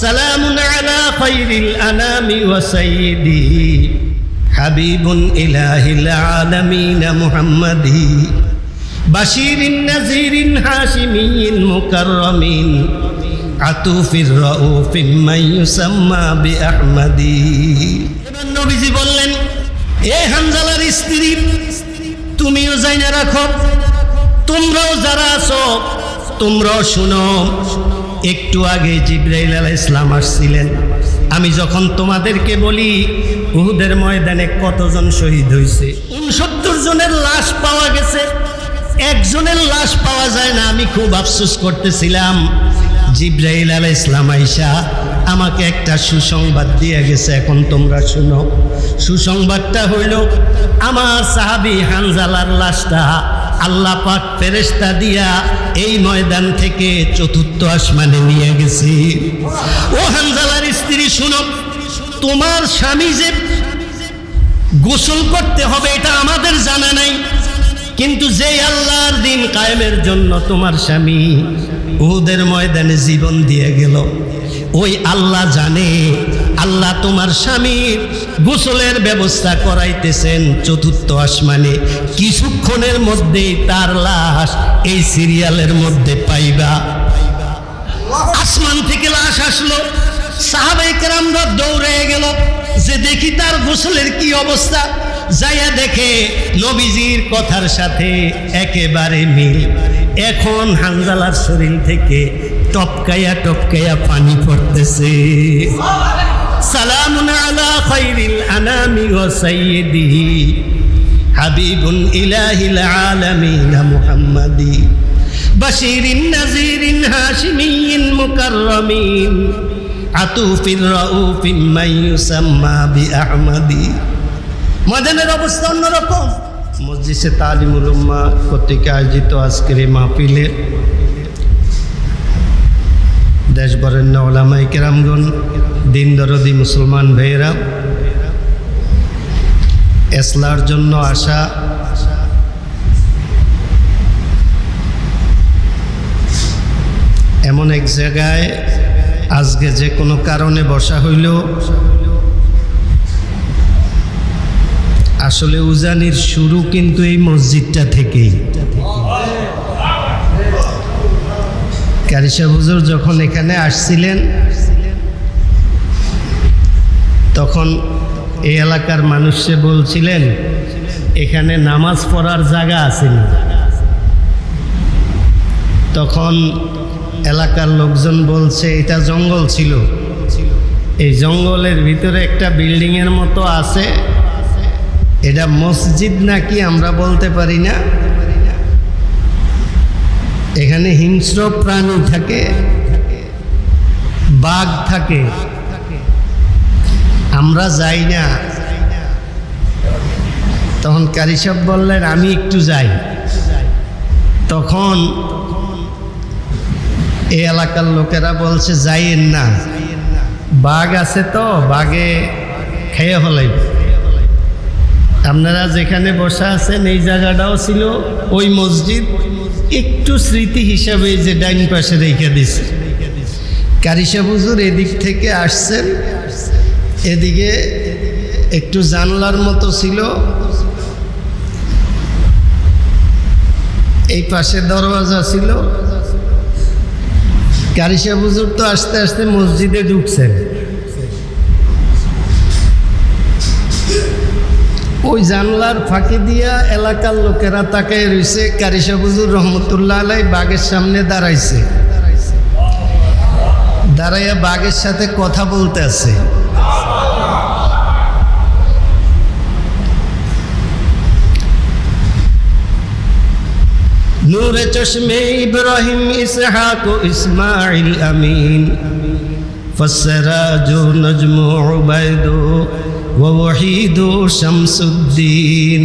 সালামুন আলা খায়রিল আনামি ওয়া সাইয়্যিদি হাবিবুন ইলাহিল আলামিন মুহাম্মাদি বাশিরিন নাযিরিন হাশিমিয়্যিন মুকাররামিন আতুফির রাউফিন মান ইউসাম্মা বিআহমাদি। এবার নবীজি বললেন, এ হানজালার স্ত্রী, তুমিও জানা রাখো, তোমরাও যারা আছো তোমরাও শুনো। একটু আগে জিবরাইল আলাইহিস সালাম আসছিলেন। আমি যখন তোমাদেরকে বলি উহুদের ময়দানে কতজন শহীদ হয়েছে, 69 জনের লাশ পাওয়া গেছে, একজনের লাশ পাওয়া যায় না। আমি খুব আফসোস করতেছিলাম। জিবরাইল আলাইহিস সালাম আইসা আমাকে একটা সুসংবাদ দিয়ে গেছে, এখন তোমরা শুনো। সুসংবাদটা হইল, আমার সাহাবী হানজালার লাশটা আল্লাহ পাক ফেরেশতা দিয়া এই ময়দান থেকে 4th আসমানে নিয়ে গেছি। ও হানজালার স্ত্রী শুনো, তোমার স্বামী যে গোসল করতে হবে এটা আমাদের জানা নাই, কিন্তু যে আল্লাহর দিন কায়েমের জন্য তোমার স্বামী উহুদের ময়দানে জীবন দিয়ে গেল, ওই আল্লাহ জানে। আল্লাহ তোমার স্বামীর গোসলের ব্যবস্থা করাইতেছেন 4th আসমানে। কিছুক্ষণের মধ্যেই তার লাশ এই সিরিয়ালের মধ্যে পাইবা। আসমান থেকে লাশ আসলো, সাহাবায়ে কেরামরা দৌড়ে গেল যে দেখি তার গোসলের কি অবস্থা। যাইয়া দেখে নবীজির কথার সাথে একেবারে মিল। এখন হানজালার শরীর থেকে টপকাইয়া টপকাইয়া পানি পড়তেছে। সালামুন আলা খায়রিল আনামি ওয়া সাইয়্যিদি হাবিবুন ইলাহিল আলামিন মুহাম্মাদি বাশিরিন নাযিরিন হাশিমিয়্যিন মুকাররামিন আতুফির রাউফিন মান ইউসাম্মা বিআহমাদি। ময়দানের অবস্থা অন্যরকম। মজলিসে তালিমুল উম্মাহ কর্তৃক আয়োজিত আজকের এই মাহফিলে দেশ বরেণ্য ওলামায়ে কেরামগণ, দিন দরদি মুসলমান ভাইয়েরা, ইসলার জন্য আসা এমন এক জায়গায় আজকে যে কোনো কারণে বসা হইল, আসলে উজানির শুরু কিন্তু এই মসজিদটা থেকেই। কারি সাহেব হুজুর যখন এখানে আসছিলেন তখন এই এলাকার মানুষে বলছিলেন এখানে নামাজ পড়ার জায়গা আছে না। তখন এলাকার লোকজন বলছে এটা জঙ্গল ছিল, এই জঙ্গলের ভিতরে একটা বিল্ডিংয়ের মতো আছে, এটা মসজিদ নাকি আমরা বলতে পারি না। এখানে হিংস্র প্রাণী থাকে, বাঘ থাকে, আমরা যাই না। তখন কারি সাহেব বললেন আমি একটু যাই। তখন এই এলাকার লোকেরা বলছে যাইয়েন না, বাঘ আছে তো, বাঘে খেয়ে ফেলাইবে। আপনারা যেখানে বসা আছেন এই জায়গাটাও ছিল ওই মসজিদ, একটু স্মৃতি হিসাবে যে ডাইন পাশে রেখে দিছে। কারি সাহেব হুজুর এদিক থেকে আসছেন, এদিকে একটু জানলার মতো ছিল, এই পাশে দরওয়াজা ছিল। কারি সাহেব হুজুর তো আস্তে আস্তে মসজিদে ঢুকছেন। ওই জানলার ফাঁকি দিয়া এলাকার লোকেরা তাকায় রয়েছে। কারি সাহেব হুজুর রহমতুল্লাহ আলাইহি বাঘের সামনে দাঁড়াইছে, দাঁড়াইয়া বাঘের সাথে কথা বলতে আছে। নূরে চশমে ইব্রাহিম ইসহাক ইসমাইল আমিন ফসরাজু নজমু উবাইদু ووحيد شمس الدین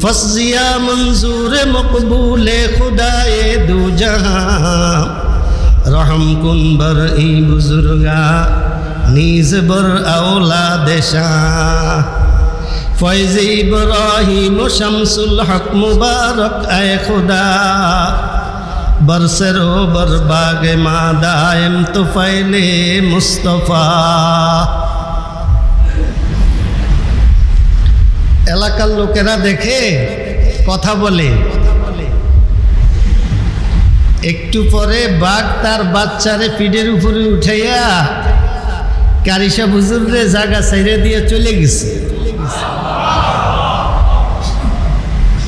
فضیا منظور مقبول خدائے دو جہاں رحم کن بر ای بزرگا نیز بر اولاد شاہ فیض ابراہیم شمس الحق مبارک اے خدا बरसरो बरबाग मादायम तो फैले मुस्तफा। এলাকার লোকেরা দেখে কথা বলে, একটু পরে বাঘ তার বাচ্চারে পিঠের উপরে উঠাইয়া কারি সাহেব হুজুরে জায়গা ছাইড়ে দিয়ে চলে গেছে।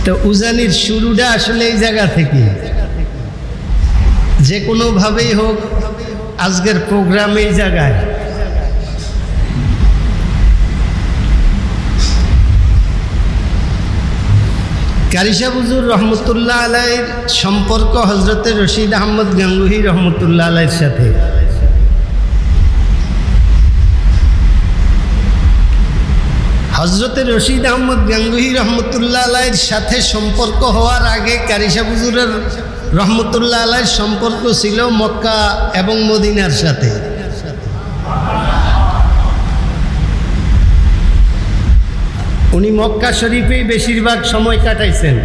তো উজানির শুরুটা আসলে এই জায়গা থেকে, যে কোনোভাবেই হোক আজকের প্রোগ্রাম এই জায়গায়। কারি সাহেব হুজুর রহমতুল্লাহ আলাইহির সম্পর্ক হজরতে রশিদ আহমদ গাঙ্গুহি রহমতুল্লাহ আলাইহির সাথে। হজরতে রশিদ আহমদ গাঙ্গুহি রহমতুল্লাহ আলাইহির সাথে সম্পর্ক হওয়ার আগে কারি সাহেব হুজুরের রহমতুল্লাহ আলাইহির সম্পর্ক ছিল মক্কা এবং মদিনার সাথে। উনি মক্কা শরীফেই বেশিরভাগ সময় কাটাইছেন।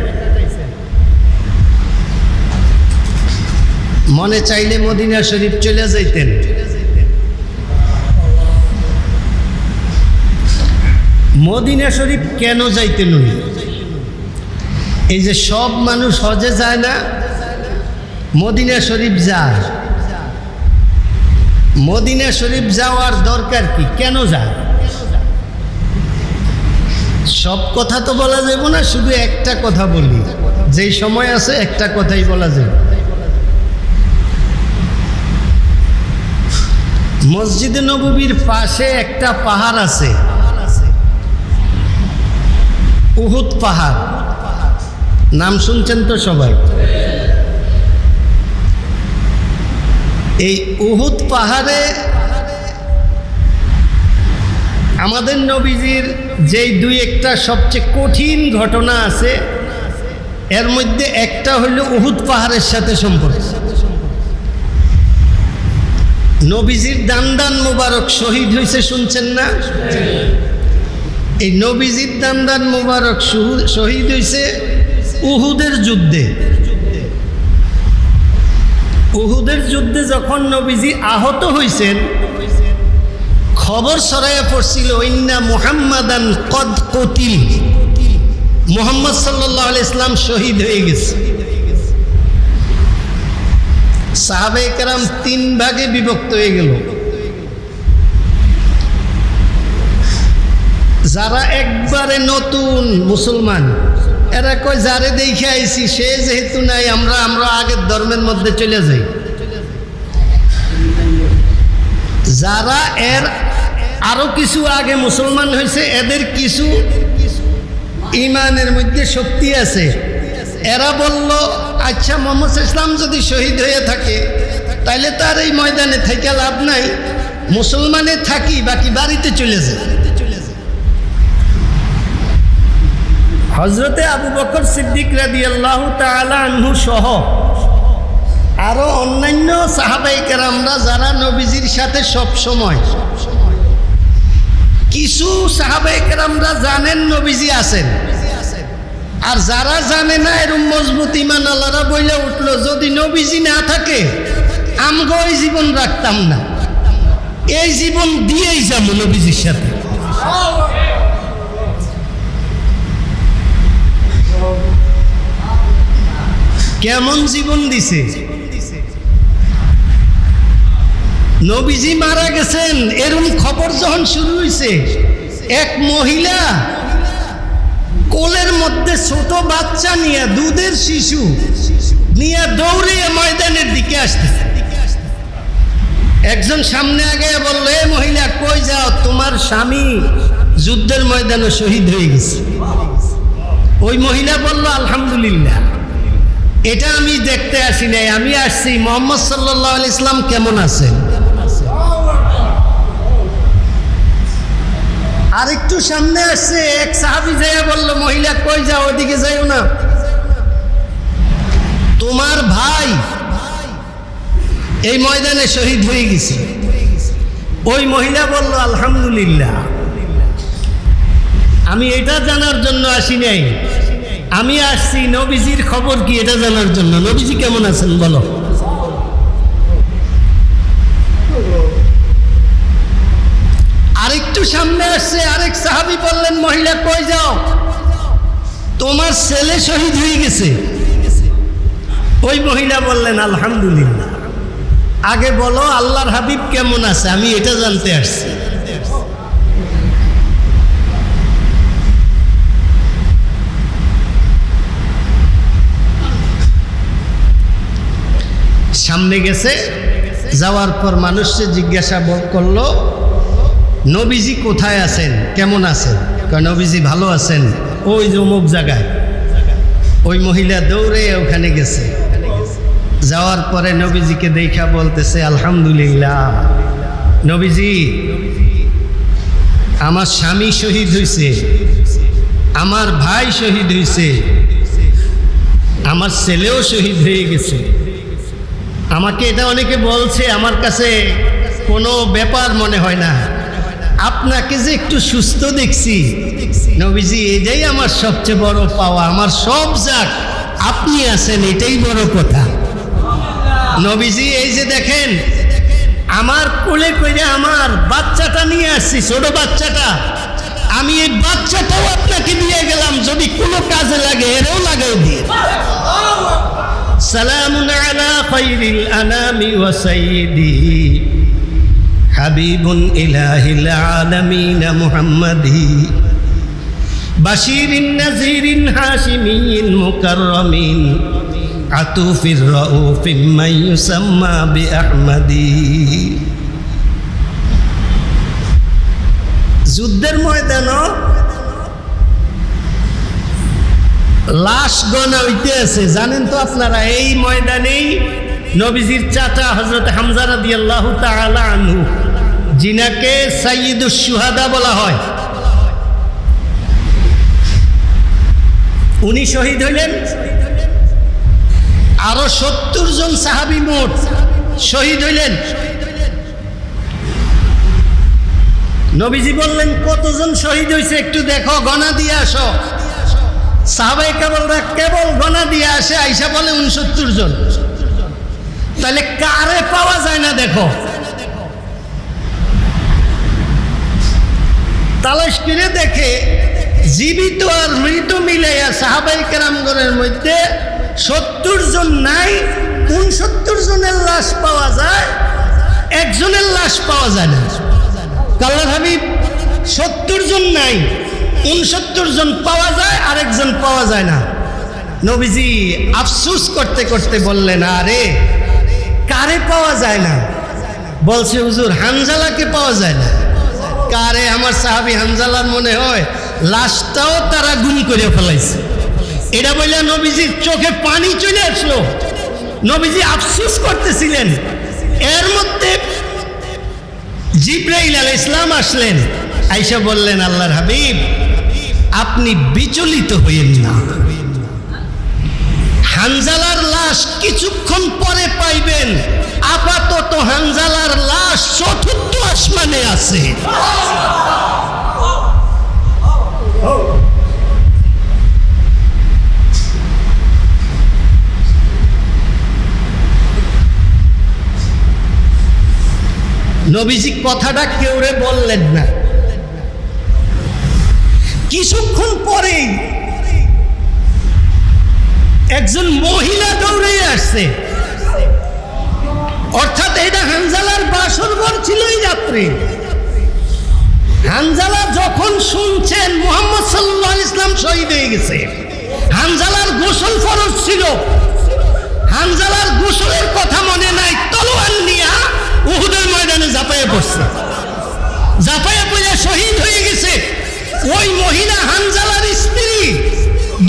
মনে চাইলে মদিনা শরীফ চলে যাইতেন। মদিনা শরীফ কেন যাইতেন উনি? এই যে সব মানুষ হজে যায় না, মদিনা শরীফ যায়। মদিনা শরীফ যাওয়ার দরকার কি? কেন যায়? সব কথা তো বলা যাবে না, শুধু একটা কথা বলি, যেই সময় আছে একটা কথাই বলা যাবে। মসজিদে নববীর পাশে একটা পাহাড় আছে, উহুদ পাহাড়। নাম শুনছেন তো সবাই? এই উহুদ পাহাড়ে আমাদের নবীজির যেই দুই একটা সবচেয়ে কঠিন ঘটনা আছে, এর মধ্যে একটা হইল উহুদ পাহাড়ের সাথে সম্পর্ক। নবীজির দান্দান মুবারক শহীদ হয়েছে, শুনছেন না? এই নবীজির দান্দান মুবারক শহীদ হয়েছে উহুদের যুদ্ধে। উহুদের যুদ্ধে যখন নবীজি আহত হয়েছেন, খবর ছড়াইয়া পড়ছিল ইন্না মুহাম্মাদান কদ কুতিল, মুহাম্মদ সাল্লাল্লাহু আলাইহি ইসলাম শহীদ হয়ে গেছে। সাহাবায়ে কেরাম তিন ভাগে বিভক্ত হয়ে গেল। যারা একবারে নতুন মুসলমান, এরা কয় যারে দেখে আইছি সে যেহেতু নাই, আমরা আগের ধর্মের মধ্যে চলে যাই। যারা এর আরো কিছু আগে মুসলমান হয়েছে, এদের কিছু ইমানের মধ্যে শক্তি আছে, এরা বলল আচ্ছা মুহাম্মদ ইসলাম যদি শহীদ হয়ে থাকে তাইলে তার এই ময়দানে থেকে লাভ নাই, মুসলমানে থাকি, বাকি বাড়িতে চলে যায়। হজরতে আবু বকর সিদ্দিক রাদিয়াল্লাহু তাআলা আনহু সহ আরো অন্যান্য সাহাবায়ে কেরামরা যারা নবীজির সাথে সব সময়, কিছু সাহাবায়ে কেরামরা জানেন নবীজি আছেন, আর যারা জানে না এরকম মজবুত ঈমান আল্লাহরা বইলে উঠলো যদি নবীজি না থাকে আমগো এই জীবন রাখতাম না, এই জীবন দিয়েই যাবো নবীজির সাথে। কেমন জীবন দিছে? নবীজি মারা গেছেন এরকম খবর যখন শুরু হয়েছে, এক মহিলা কোলের মধ্যে ছোট বাচ্চা নিয়ে, দুধের শিশু নিয়ে দৌড়ে ময়দানের দিকে আসতেছে। একজন সামনে আগে বলল, এ মহিলা কই যাও? তোমার স্বামী যুদ্ধের ময়দানে শহীদ হয়ে গেছে। ওই মহিলা বলল, আলহামদুলিল্লাহ, এটা আমি দেখতে আসি নাই, আমি আসছি মুহাম্মদ সাল্লাল্লাহু আলাইহি ইসলাম কেমন আছেন। আরেকটু সামনে আসছে এক সাহাবী যাইয়া বলল, মহিলা কই যাও? ওদিকে যাইও না, তোমার ভাই এই ময়দানে শহীদ হয়ে গেছে। ওই মহিলা বলল, আলহামদুলিল্লাহ, আমি এটা জানার জন্য আসি নাই আমি আসছি নবীজির খবর কি এটা জানার জন্য। নবীজি কেমন আছেন বলো। আরেকটু সামনে আসছে, আরেক সাহাবী বললেন, মহিলা কই যাও, তোমার ছেলে শহীদ হয়ে গেছে। ওই মহিলা বললেন, আলহামদুলিল্লাহ, আগে বলো আল্লাহর হাবিব কেমন আছে, আমি এটা জানতে আসছি। সামনে গেছে, যাওয়ার পর মানুষকে জিজ্ঞাসা করলো, নবীজি কোথায় আছেন, কেমন আছেন? নবীজি ভালো আছেন, ওই যে অমুক জায়গায়। ওই মহিলা দৌড়ে ওখানে গেছে, যাওয়ার পরে নবীজিকে দেখা বলতেছে, আলহামদুলিল্লাহ নবীজি, আমার স্বামী শহীদ হয়েছে, আমার ভাই শহীদ হয়েছে, আমার ছেলেও শহীদ হয়ে গেছে। আমাকে এটা অনেকে বলছে, আমার কাছে কোনো ব্যাপার মনে হয় না, আপনাকে যে একটু সুস্থ দেখছি নবীজি, এটাই আমার সবচেয়ে বড় পাওয়া। আমার সব যাক, আপনি আছেন, এটাই বড় কথা। নবীজি এই যে দেখেন, আমার কোলে কইরে আমার বাচ্চাটা নিয়ে আসছি, ছোট বাচ্চাটা, আমি এই বাচ্চাটাও আপনাকে দিয়ে গেলাম, যদি কোনো কাজে লাগে এরও লাগাই দিয়ে। সালামুন আলা খায়রিল আনামি ওয়া সাইয়্যিদি হাবিবুন ইলাহিল আলামিন মুহাম্মাদি বাশীরিন নাযীরিন হাশিমিয়্যিন মুকাররামিন আতুফির রাউফিন মান ইউসাম্মা বিআহমাদি। যুদ্ধের ময়দানও লাশ গণা হইতে আছে, জানেন তো আপনারা। এই ময়দানেই নবীজির চাচা হযরত হামজা রাদিয়াল্লাহু তাআলা আনহু, যিনাকে সাইয়্যিদুশ শুহাদা বলা হয়, উনি শহীদ হইলেন। আরো 70 জন সাহাবী মোট শহীদ হইলেন। নবীজি বললেন, কতজন শহীদ হয়েছে একটু দেখো, গণা দিয়ে আসো। সাহাবায়ে কেরামরা কেবল গণা দিয়ে আসে, আইসা বলে 69 জন। তাহলে কারে পাওয়া যায় না দেখো। তালাশ করে দেখে জীবিত আর মৃত মিলাইয়া সাহাবায়ে কেরামগণের মধ্যে 70 জন নাই, 69 জনের লাশ পাওয়া যায়, একজনের লাশ পাওয়া যায় না। আল্লাহর হাবিব 70 জন নাই, 69 জন পাওয়া যায়, আরেকজন পাওয়া যায় না। নবীজি আফসোস করতে করতে বললেন, আরে কারে পাওয়া যায় না? বলছে, হুজুর হানজালাকে পাওয়া যায় না। কারে? আমার সাহাবী হানজালার মনে হয় লাশটাও তারা গুম করে ফেলাইছে। এটা বলে নবীজির চোখে পানি চলে আসলো। নবীজি আফসোস করতেছিলেন, এর মধ্যে জিবরাইল আলাইহিস সালাম আসলেন, আয়েশা বললেন, আল্লাহর হাবিব আপনি বিচলিত হইেন না, হানজালার লাশ কিছুক্ষণ পরে পাইবেন, আপাতত হানজালার লাশ ৪র্থ আসমানে আছে। নবীজি কথাটা কেউরে বললেন না। কিছুক্ষণ পরেই একজন মহিলা দৌড়ে আসছে, অর্থাৎ এটা হানজালার বাসর ঘর ছিল এই রাত্রে। হানজালা যখন শুনছেন মুহাম্মদ সাল্লাল্লাহু আলাইহি ওয়াসাল্লাম শহীদ হয়ে গেছে, হানজালার গোসল ফরজ ছিল, হানজালার গোসলের কথা মনে নাই, তলোয়ার নিয়ে উহুদের ময়দানে ঝাঁপাইয়া পড়ছে, ঝাঁপাইয়া পড়ে শহীদ হয়ে গেছে। ওই মহিলা হানজালার স্ত্রী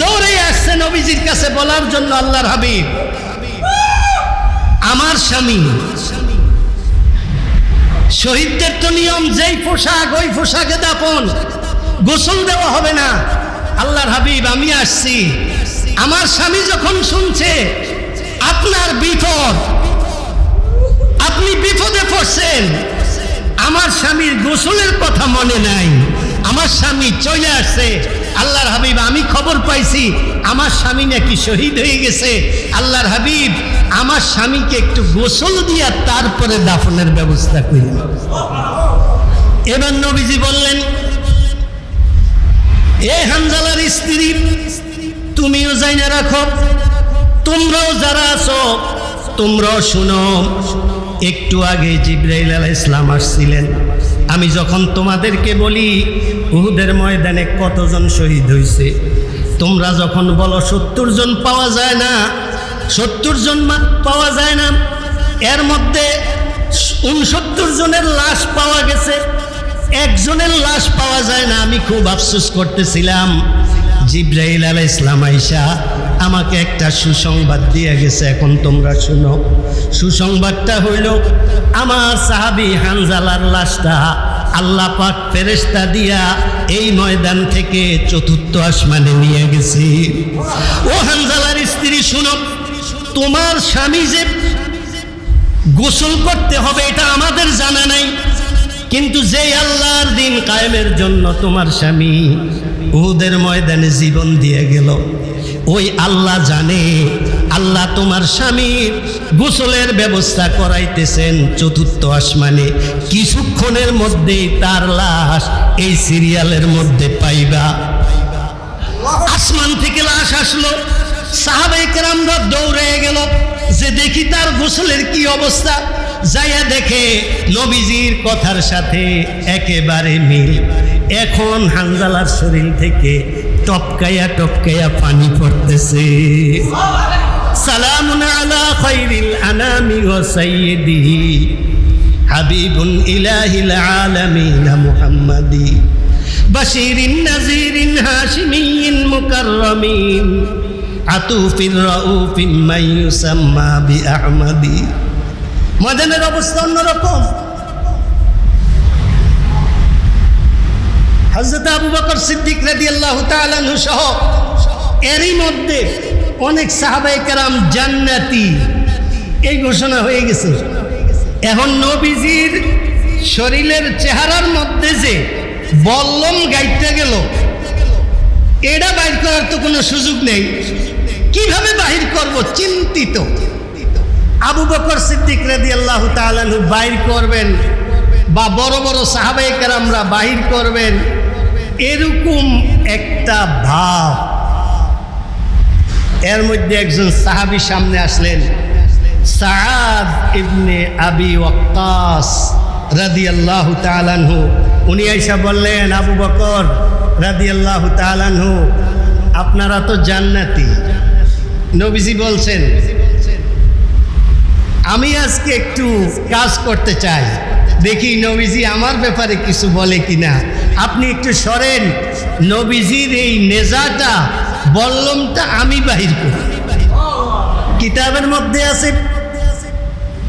দৌড়ে আসছে নবীজির কাছে বলার জন্য, আল্লাহর হাবিব আমার স্বামী, শহীদদের তো নিয়ম যেই পোশাক ওই পোশাকে দাফন, গোসল দেওয়া হবে না। আল্লাহর হাবিব আমি আসছি, আমার স্বামী যখন শুনছে আপনার বিপদ, আপনি বিপদে পড়ছেন, আমার স্বামীর গোসলের কথা মনে নাই, আমার স্বামী চলে আসছে, আল্লাহর হাবিব আমি খবর পাইছি আমার স্বামী নাকি শহীদ হয়ে গেছে, আল্লাহর হাবিব আমার স্বামীকে একটু গোসল দিয়া তারপরে দাফনের ব্যবস্থা করি। এবার নবীজি বললেন, এ হানজালার স্ত্রী তুমিও জাইনা রাখো, তোমরাও যারা আছো তোমরাও শুনো, একটু আগে জিবরাইল আলাইহিস সালাম আসছিলেন। আমি যখন তোমাদেরকে বলি উহুদের ময়দানে কতজন শহীদ হয়েছে, তোমরা যখন বলো 70 জন পাওয়া যায় না, 70 জন পাওয়া যায় না, এর মধ্যে 69 জনের লাশ পাওয়া গেছে, একজনের লাশ পাওয়া যায় না। আমি খুব আফসোস করতেছিলাম। জিবরাইল আলাইহিস সালাম আইসা আমাকে একটা সুসংবাদ দিয়ে গেছে, এখন তোমরা শুনো। সুসংবাদটা হইল আমার সাহাবী হানজালার লাশটা আল্লাহ পাক ফেরেশতা দিয়া এই ময়দান থেকে 4র্থ আসমানে নিয়ে গেছে। ও হানজালার স্ত্রী শুনো, তোমার স্বামী যে গোসল করতে হবে এটা আমাদের জানা নাই, কিন্তু যে আল্লাহর দিন কায়েমের জন্য তোমার স্বামী উহুদের ময়দানে জীবন দিয়ে গেল, ওই আল্লাহ জানে। আল্লাহ তোমার স্বামীর গোসলের ব্যবস্থা করাইতেছেন 4র্থ আসমানে। কিছুক্ষণের মধ্যেই তার লাশ এই সিরিয়ালের মধ্যে পাইবা। আসমান থেকে লাশ আসলো, সাহাবায়ে কেরামরা দৌড়ে গেল যে দেখি তার গোসলের কি অবস্থা। যাইয়া দেখে নবীজির কথার সাথে একেবারে মিল। এখন হানজালার শরীর থেকে টপকাইয়া টপকাইয়া পানি পড়তেছে। সালামুন আলা খায়রিল আনামি ওয়া সাইয়্যিদিহি হাবিবুন ইলাহিল আলামিন মুহাম্মাদি বাশীরিন নাযীরিন হাশিমিয়্যিন মুকাররামিন আতুফির রাউফিন মাইয়ুসাম্মা বিআহমাদি। ময়দানের অবস্থা অন্যরকম। হযরত আবু বকর সিদ্দিক রাদিয়াল্লাহু তাআলা আনহু সহ এরই মধ্যে অনেক সাহাবায়ে কেরাম জান্নাতি এই ঘোষণা হয়ে গেছে। এখন নবীজির শরীরের চেহারার মধ্যে যে বল্লম গাইতে গেল, এটা বাইর করার তো কোনো সুযোগ নেই। কিভাবে বাহির করব চিন্তিত। আবু বকর সিদ্দিক রাদিয়াল্লাহু তাআলা আনহু বাইর করবেন বা বড় বড় সাহাবায়ে কেরামরা বাহির করবেন, এরকম একটা ভাব। এর মধ্যে একজন সাহাবী সামনে আসলেন, সাআদ ইবনে আবি ওয়াক্কাস রাদিয়াল্লাহু তাআলা আনহু। উনি আইসা বললেন, আবু বকর রাদিয়াল্লাহু তাআলা আনহু, আপনারা তো জান্নাতি। নবীজি বলছেন, আমি আজকে একটু কাজ করতে চাই, দেখি নবীজি আমার ব্যাপারে কিছু বলে কিনা। আপনি একটু সরেন, নবীজির এই নেজাটা বল্লমটা আমি বাহির করি। কিতাবের মধ্যে আছে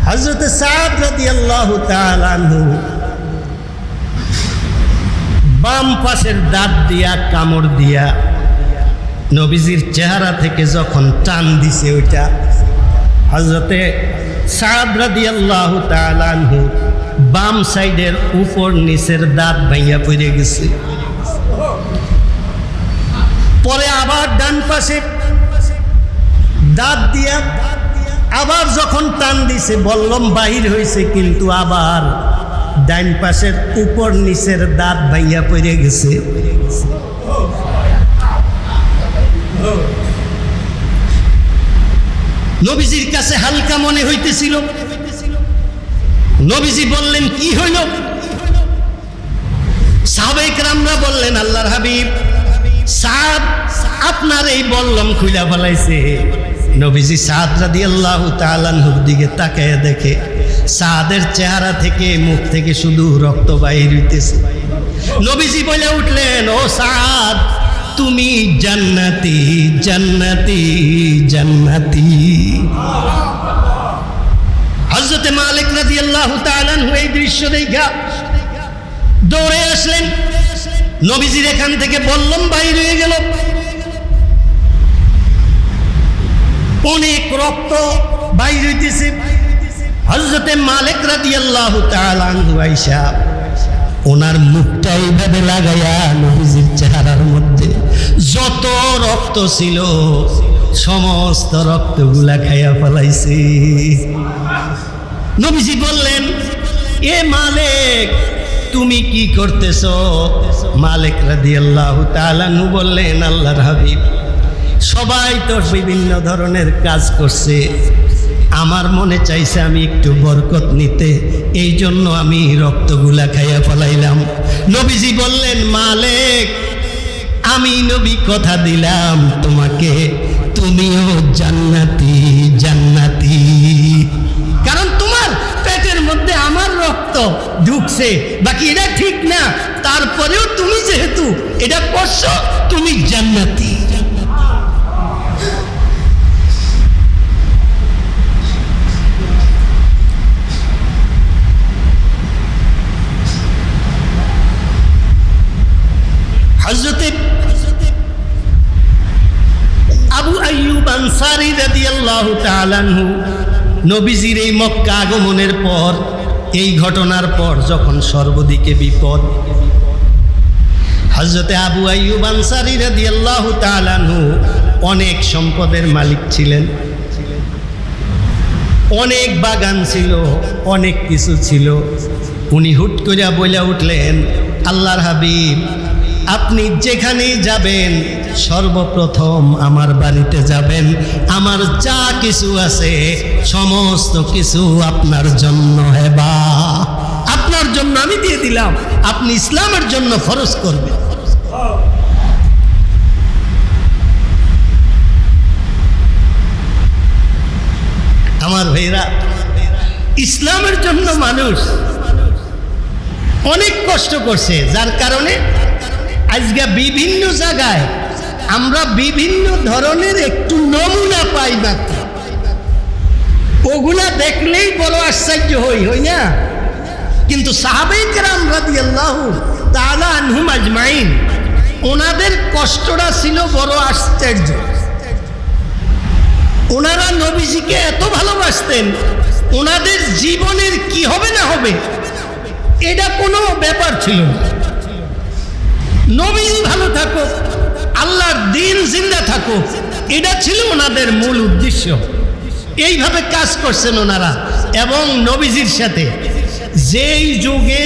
হযরত সাদ রাদিয়াল্লাহু তাআলা আনহু বাম পাশের দাঁত দিয়া কামড় দিয়া নবীজির চেহারা থেকে যখন টান দিছে, ওইটা হযরতে সাদ রাদিয়াল্লাহু তাআলা আনহু বাম সাইডের উপর নিচের দাঁত ভাইয়া পড়ে গেছে। পরে আবার ডান পাশে দাঁত দিয়া আবার যখন টান দিছে বল্লম বাহির হয়েছে, কিন্তু আবার ডান পাশের উপর নিচের দাঁত ভাইয়া পড়ে গেছে। নবীজির কাছে হালকা মনে হইতেছিল। নবীজি বললেন, কি হইল? সাহাবায়ে কেরামরা বললেন, আল্লাহর হাবিব, সাদ আপনার এই বল্লম খুইলা ফেলাইছে। নবীজি সাদ রাদিয়াল্লাহু তাআলা আনহুর দিকে তাকায়া দেখে সাদের চেহারা থেকে, মুখ থেকে শুধু রক্ত বাইর হইতেছে। নবীজি বলে উঠলেন, ও সাদ, তুমি জান্নাতি জান্নাতি জান্নাতি। হযরতে মালিক রাদিয়াল্লাহু তাআলা আনহু এই দৃশ্য দেখা দৌড়ে আসলেন। নবীজির এখান থেকে বল্লম বাইর হয়ে গেল, অনেক রক্ত বাইর হইতেছে। হযরতে মালিক রাদিয়াল্লাহু তাআলা আনহু আয়েশা ওনার মুখটা এইভাবে লাগাইয়া নবীজির চেহারার মধ্যে যত রক্ত ছিল সমস্ত রক্তগুলা খাইয়া ফেলাইছে। নবীজি বললেন, এ মালিক তুমি কি করতেছ? মালিক রাদিয়াল্লাহু তাআলা আনহু বললেন, আল্লাহর হাবিব সবাই তো বিভিন্ন ধরনের কাজ করছে, আমার মনে চাইছে আমি একটু বরকত নিতে, এই জন্য আমি রক্তগুলা খাইয়া ফেলাইলাম। নবীজি বললেন, মালিক আমি নবী কথা দিলাম তোমাকে, তুমিও জান্নাতি জান্নাতি, কারণ তোমার পেটের মধ্যে আমার রক্ত ঢুকছে, বাকি এটা ঠিক না, তারপরেও তুমি যেহেতু এটা করছো তুমি জান্নাতি। হযরতে আবু আইয়ুব আনসারী রাদিয়াল্লাহু তাআলা আনহু নবীজির এই মক্কা আগমনের পর, এই ঘটনার পর যখন সর্বদিকে বিপদ, হযরতে আবু আইয়ুব আনসারী রাদিয়াল্লাহু তাআলা আনহু অনেক সম্পদের মালিক ছিলেন, অনেক বাগান ছিল, অনেক কিছু ছিল। উনি হুট করে বলে উঠলেন, আল্লাহর হাবিব আপনি যেখানেই যাবেন সর্বপ্রথম আমার বাড়িতে যাবেন, আমার যা কিছু আছে সমস্ত কিছু আপনার জন্য হেবা, আপনার জন্য আমি দিয়ে দিলাম, আপনি ইসলামের জন্য খরচ করবেন। আমার ভাইরা, ইসলামের জন্য মানুষ অনেক কষ্ট করছে, যার কারণে আজকে বিভিন্ন জায়গায় আমরা বিভিন্ন ধরনের একটু নমুনা পাই মাত্র, ওগুলা দেখলেই বড় আশ্চর্য হই না? কিন্তু সাহাবায়ে কেরাম রাদিয়াল্লাহু তাআলা আনহুম আজমাইন, ওনাদের কষ্টটা ছিল বড় আশ্চর্য। ওনারা নবীজিকে এত ভালোবাসতেন, ওনাদের জীবনের কি হবে না হবে এটা কোনো ব্যাপার ছিল না। নবীজি ভালো থাকুক, আল্লাহর দ্বীন জিন্দা থাকুক, এটা ছিল ওনাদের মূল উদ্দেশ্য। এইভাবে কাজ করছেন ওনারা, এবং নবীজির সাথে যেই যুগে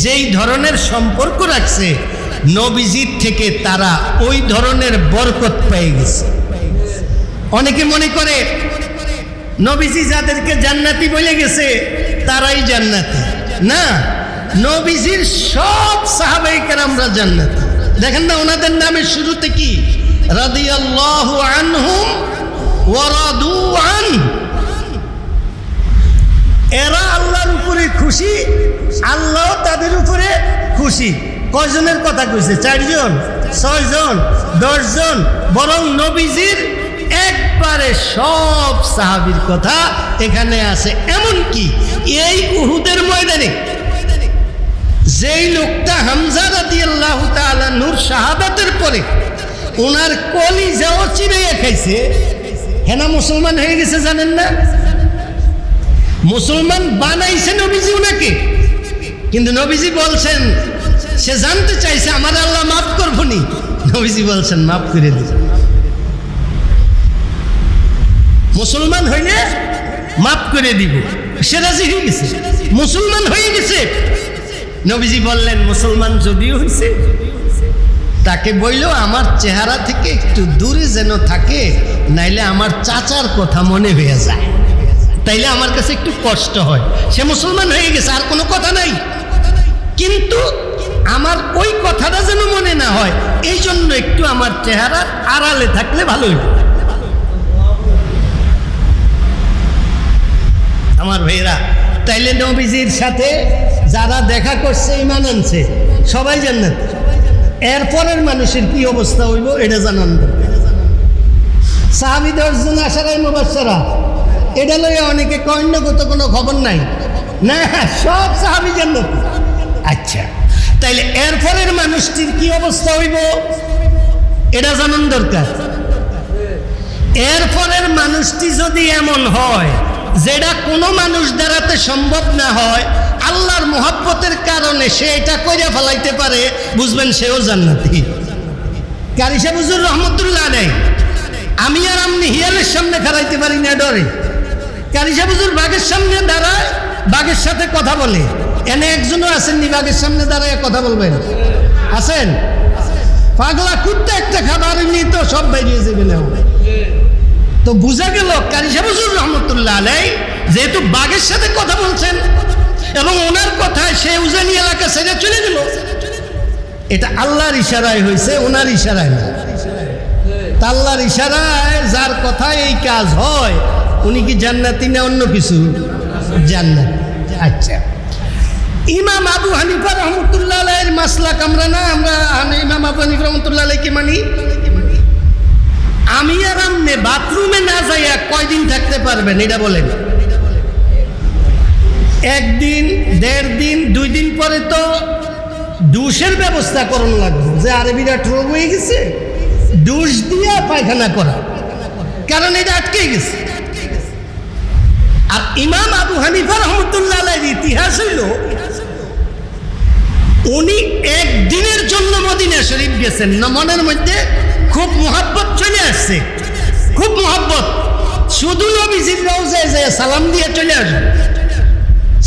যেই ধরনের সম্পর্ক রাখছে, নবীজির থেকে তারা ওই ধরনের বরকত পেয়ে গেছে। অনেকে মনে করে নবীজি যাদেরকে জান্নাতি বলে গেছে তারাই জান্নাতি, না, নবীজির সব সাহাবায়ে কেরামরা জান্নাতি। দেখেন না ওনাদের নামের শুরুতে কি, রাদিয়াল্লাহু আনহুম ওয়া রাদু আন, এরা আল্লাহর উপরে খুশি, আল্লাহ তাদের উপরে খুশি। কয়জনের কথা কইছে? 4 জন, 6 জন, 10 জন, বরং নবীজির একবারে সব সাহাবীর কথা এখানে আছে। এমনকি এই উহুদের ময়দানে যেই লোকটা হামজা রাদিয়াল্লাহু তাআলা নূর শাহাদাতের পরে ওনার কলিজাও চিবাইয়া খাইছে, হেনা মুসলমান হয়ে গেছে, জানেন না? মুসলমান বানাইছে নবীজি ওনাকে, কিন্তু নবীজি বলছেন, সে জানতে চাইছে আমার আল্লাহ মাফ করবো নি, নবীজি বলছেন মাফ করে দিন, মুসলমান হইলে মাফ করে দিব। সে রাজি হয়ে গেছে, মুসলমান হয়ে গেছে। নবীজি বললেন, মুসলমান যদিও হয়েছে, তাকে বইল আমার চেহারা থেকে একটু দূরে যেন থাকে, নাইলে আমার চাচার কথা মনে হয়ে যায়, তাইলে আমার কাছে একটু কষ্ট হয়। সে মুসলমান হয়ে গেছে, আর কোনো কথা নাই, কিন্তু আমার ওই কথাটা যেন মনে না হয়, এই জন্য একটু আমার চেহারার আড়ালে থাকলে ভালো হইল। আমার ভাইরা, তাইলে নবীজির সাথে যারা দেখা করছে, ঈমান আনছে, সবাই জান্নাত। এরপরের মানুষের কি অবস্থা হইব এটা জানান দরকার। সাহাবী 10 জন আশারায়ে মুবাশশারা, এটা লইয়া অনেকে কর্ণগত কোনো খবর নাই, না, সব সাহাবী জান্নাত। আচ্ছা, তাইলে এরপরের মানুষটির কি অবস্থা হইব এটা জানান দরকার। এরপরের মানুষটি যদি এমন হয় যেটা কোনো মানুষ দ্বারাতে সম্ভব না হয়, আল্লাহর মুহাব্বতের কারণে কারণে সে এটা কইরা ফেলাইতে পারে, বুঝবেন সেও জান্নাতি। কারি সাহেব হুজুর রহমতুল্লাহ আলাইহি আমি আর আপনি হিয়ালের সামনে খাড়াইতে পারি না ডরে। কারি সাহেব হুজুর বাঘের সামনে দাঁড়ায়, বাঘের সাথে কথা বলে। এনে একজনও আসেননি বাঘের সামনে দাঁড়ায় কথা বলবেন? আছেন? পাগলা কুত্তা একটা খাবার নিয়ে তো সব বেরিয়ে যাবে না। তো বুঝা গেল কারি সাহেব হুজুর রহমতুল্লাহ আলাইহি যেহেতু বাঘের সাথে কথা বলছেন এবং ওনার কথায় সে উজানি এলাকা ছেড়ে চলে গেল, এটা আল্লাহর ইশারায় হয়েছে, ওনার ইশারায় না। আল্লাহর ইশারায় যার কথায় এই কাজ হয় উনি কি জান্নাতি না অন্য কিছু? জান্নাত। আচ্ছা, ইমাম আবু হানিফা রহমতুল্লাহ আলাইহির মাসলাক আমরা না, আমরা ইমাম আবু হানিফা রহমতুল্লাহ আলাইহি মানি। আমি আর আপনি বাথরুমে না যাইয়া কয়দিন থাকতে পারবেন এটা বলেন? একদিন, 1.5 দিন, 2 দিন পরে তো ডুশের ব্যবস্থা করণ লাগবে, যে আরে বিরাট রোগ হয়ে গেছে, ডুশ দিয়া পায়খানা করা, কারণ এটা আটকে গেছে। আর ইমাম আবু হানিফা রহমতুল্লাহ আলাইহির ইতিহাস হইল উনি একদিনের জন্য মদিনা শরীফ গেছেন না, মনের মধ্যে খুব মোহাব্বত চলে আসছে, খুব মোহাব্বত, শুধু নবীজির রওজায় যায় সালাম দিয়ে চলে আসবে।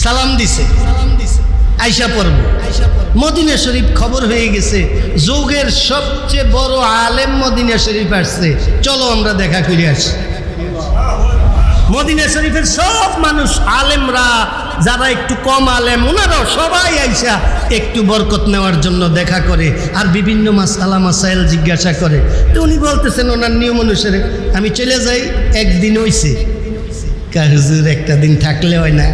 সালাম দিছে, আইসা পড়ব মদিনা শরীফ, খবর হয়ে গেছে যুগের সবচেয়ে বড় আলেম মদিনা শরীফ আসছে, চলো আমরা দেখা করে আসি। মদিনা শরীফের সব মানুষ, আলেমরা যারা একটু কম আলেম ওনারাও সবাই আইসা একটু বরকত নেওয়ার জন্য দেখা করে আর বিভিন্ন মাসআলা মাসাইল জিজ্ঞাসা করে। তো উনি বলতেছেন ওনার নিয়ম অনুসারে আমি চলে যাই, একদিন হইছে। হুজুর একটা দিন থাকলে হয় না?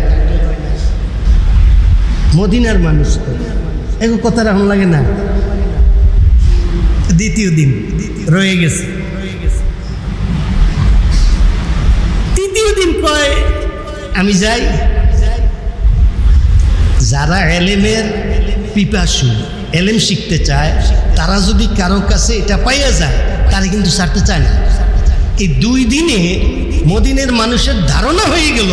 মদিনার মানুষ তো এগো কথা রাখুন লাগে না। দ্বিতীয় দিন রয়ে গেছে, তৃতীয় দিন কয় আমি যাই। যারা এলেমের পিপাসু, এলেম শিখতে চায়, তারা যদি কারো কাছে এটা পাইয়া যায় তারা কিন্তু ছাড়তে চায় না। এই 2 দিনে মদিনের মানুষের ধারণা হয়ে গেল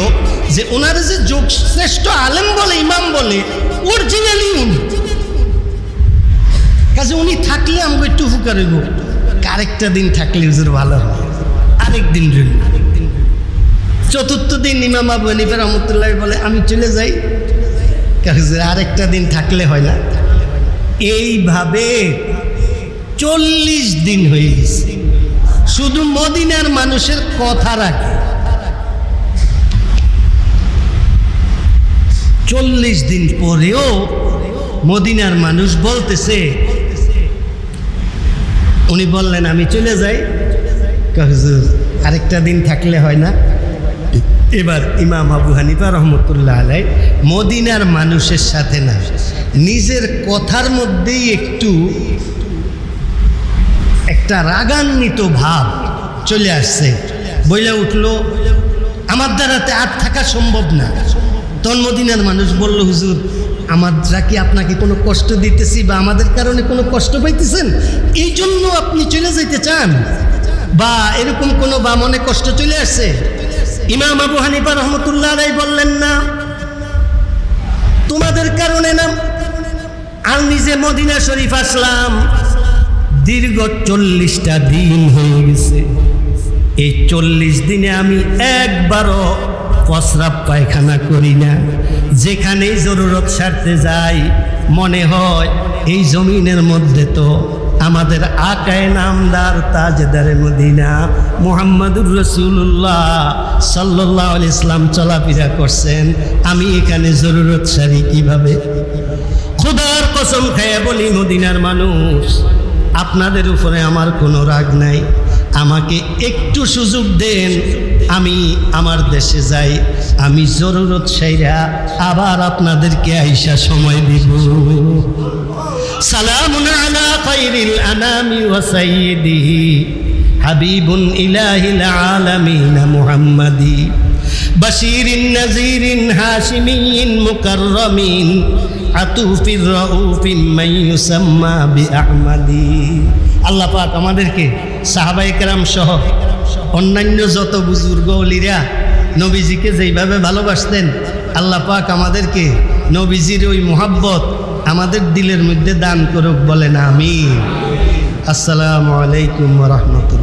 যে ওনার যে যোগ শ্রেষ্ঠ আলেম বলে, ইমাম বলে, অরিজিনালি উনি। কাজে উনি থাকলে আমাকে একটু উপকার হইব, আরেকটা দিন থাকলে হুজুর ভালো হয়, আরেক দিন রইল। চতুর্থ দিন ইমাম আবু হানিফা রহমতুল্লাহ বলে আমি চলে যাই, হুজুর আরেকটা দিন থাকলে হয় না? এইভাবে 40 দিন হয়ে গেছে, শুধু মদিনার মানুষের কথা রাখে। 40 দিন পরেও মদিনার মানুষ বলতেছে, উনি বললেন আমি চলে যাই, হুজুর আরেকটা দিন থাকলে হয় না? এবার ইমাম আবু হানিফা রহমতুল্লাহ আলাইহি মদিনার মানুষের সাথে না, নিজের কথার মধ্যেই একটু একটা রাগান্বিত ভাব চলে আসছে, বইলে উঠলো আমার দ্বারাতে আর থাকা সম্ভব না। তখন মদিনার মানুষ বলল, হুজুর আমরা কি আপনাকে কোনো কষ্ট দিতেছি বা আমাদের কারণে কোনো কষ্ট পাইতেছেন, এই জন্য আপনি চলে যেতে চান, বা এরকম কোনো বা মনে কষ্ট চলে আসছে? ইমাম আবু হানিফা রহমতুল্লাহ আলাইহি বললেন, না তোমাদের কারণে না, আর নিজে মদিনা শরীফ আসলাম, দীর্ঘ 40টা দিন হয়ে গেছে। এই 40 দিনে আমি একবারও প্রস্রাব পায়খানা করি না। যেখানেই জরুরত সারতে যাই মনে হয় এই জমিনের মধ্যে তো আমাদের আকায়ে নামদার তাজদারে মদিনা মুহাম্মাদুর রাসূলুল্লাহ সাল্লাল্লাহু আলাইহি ইসলাম চলাফেরা করছেন, আমি এখানে জরুরত সারি কিভাবে? খোদার কসম খেয়ে বলি মদিনার মানুষ, আপনাদের উপরে আমার কোনো রাগ নাই, আমাকে একটু সুযোগ দেন, আমি আমার দেশে যাই, আমি জরুরত সাইরা আবার আপনাদেরকে আইসা সময় দিব। সালামুন আলা খায়রিল আনামি ওয়া সাইয়্যিদিহি হাবিবুন ইলাহিল আলামিন মুহাম্মাদি বাশীরিন নাযীরিন হাশিমিয়্যিন মুকাররামিন আতুফির রাউফিন মান ইউসাম্মা বিআহমাদি। আল্লাহ পাক আমাদেরকে সাহাবায়ে কেরাম সহ অন্যান্য যত বুজুর্গ ওলিরা নবীজিকে যেইভাবে ভালোবাসতেন, আল্লাহ পাক আমাদেরকে নবীজির ওই মুহাব্বত আমাদের দিলের মধ্যে দান করুক, বলেন আমিন। আসসালামু আলাইকুম ওয়া রাহমাতুল্লাহ।